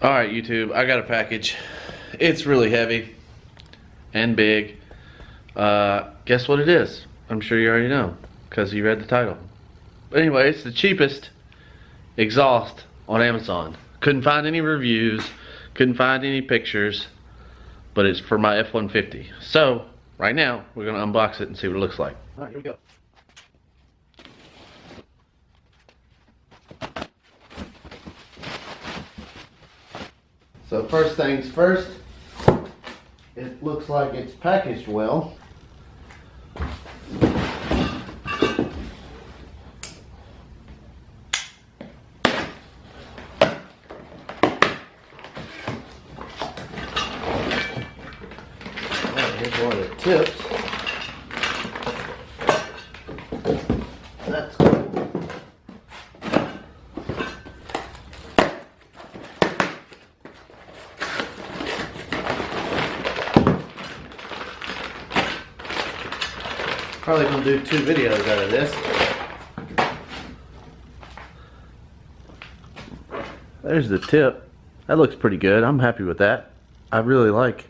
Alright YouTube, I got a package. It's really heavy and big. Guess what it is? I'm sure you already know because you read the title. But anyway, it's the cheapest exhaust on Amazon. Couldn't find any reviews, couldn't find any pictures, but it's for my F150. So right now we're gonna unbox it and see what it looks like. Alright, here we go. So first things first, it looks like it's packaged well. Alright, here's one of the tips. That's cool. Probably gonna do 2 videos out of this. There's the tip. That looks pretty good. I'm happy with that. I really like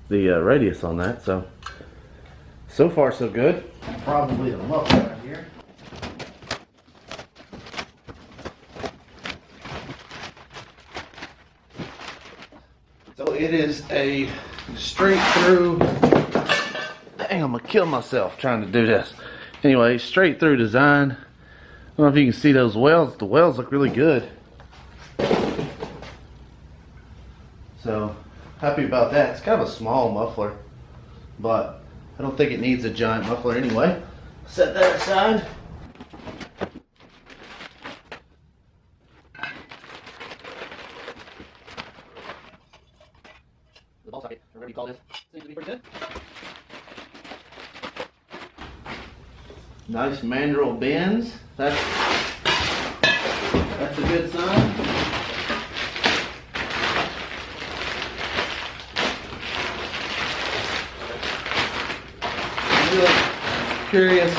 the radius on that. So far so good. Probably the muffler right here. So it is a straight through. Dang, I'm gonna kill myself trying to do this. Anyway, straight through design. I don't know if you can see those welds. The welds look really good. So, happy about that. It's kind of a small muffler, but I don't think it needs a giant muffler anyway. Set that aside. The ball socket, or whatever you call this, seems to be pretty good. Nice mandrel bends. That's a good sign. I'm really curious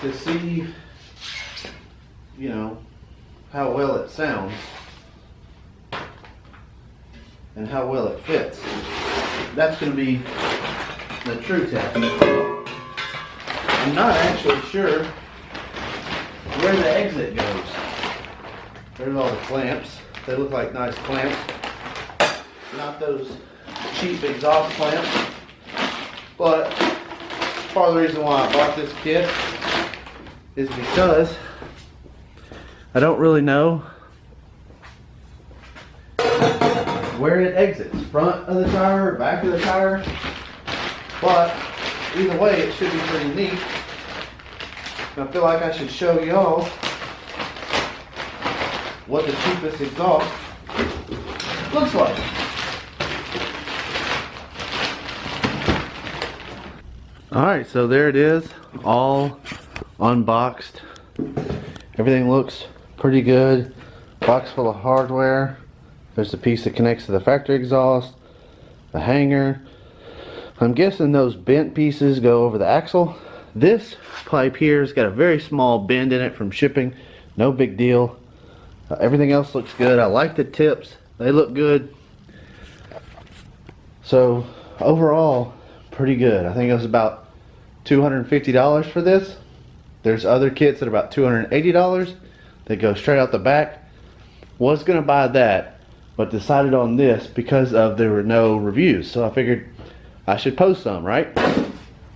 to see, you know, how well it sounds and how well it fits. That's going to be the true test. I'm not actually sure where the exit goes. There's all the clamps. They look like nice clamps. Not those cheap exhaust clamps. But part of the reason why I bought this kit is because I don't really know where it exits. Front of the tire, back of the tire. But either way, it should be pretty neat. I feel like I should show y'all what the cheapest exhaust looks like. Alright, so there it is, all unboxed. Everything looks pretty good. Box full of hardware. There's a piece that connects to the factory exhaust, the hanger. I'm guessing those bent pieces go over the axle. This pipe here has got a very small bend in it from shipping. No big deal. Everything else looks good. I like the tips. They look good. So overall, pretty good. I think it was about $250 for this. There's other kits at about $280 that go straight out the back. Was gonna buy that, but decided on this because there were no reviews. So I figured I should post some, right?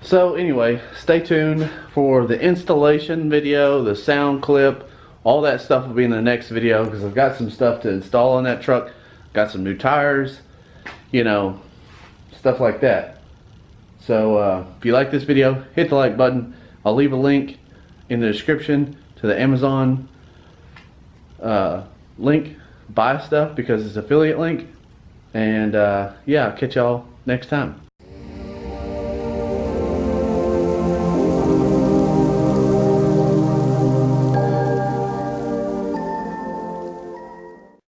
So anyway, stay tuned for the installation video, the sound clip, all that stuff will be in the next video because I've got some stuff to install on that truck. Got some new tires, you know, stuff like that. So if you like this video, hit the like button. I'll leave a link in the description to the Amazon link. Buy stuff because it's an affiliate link. And yeah, I'll catch y'all next time.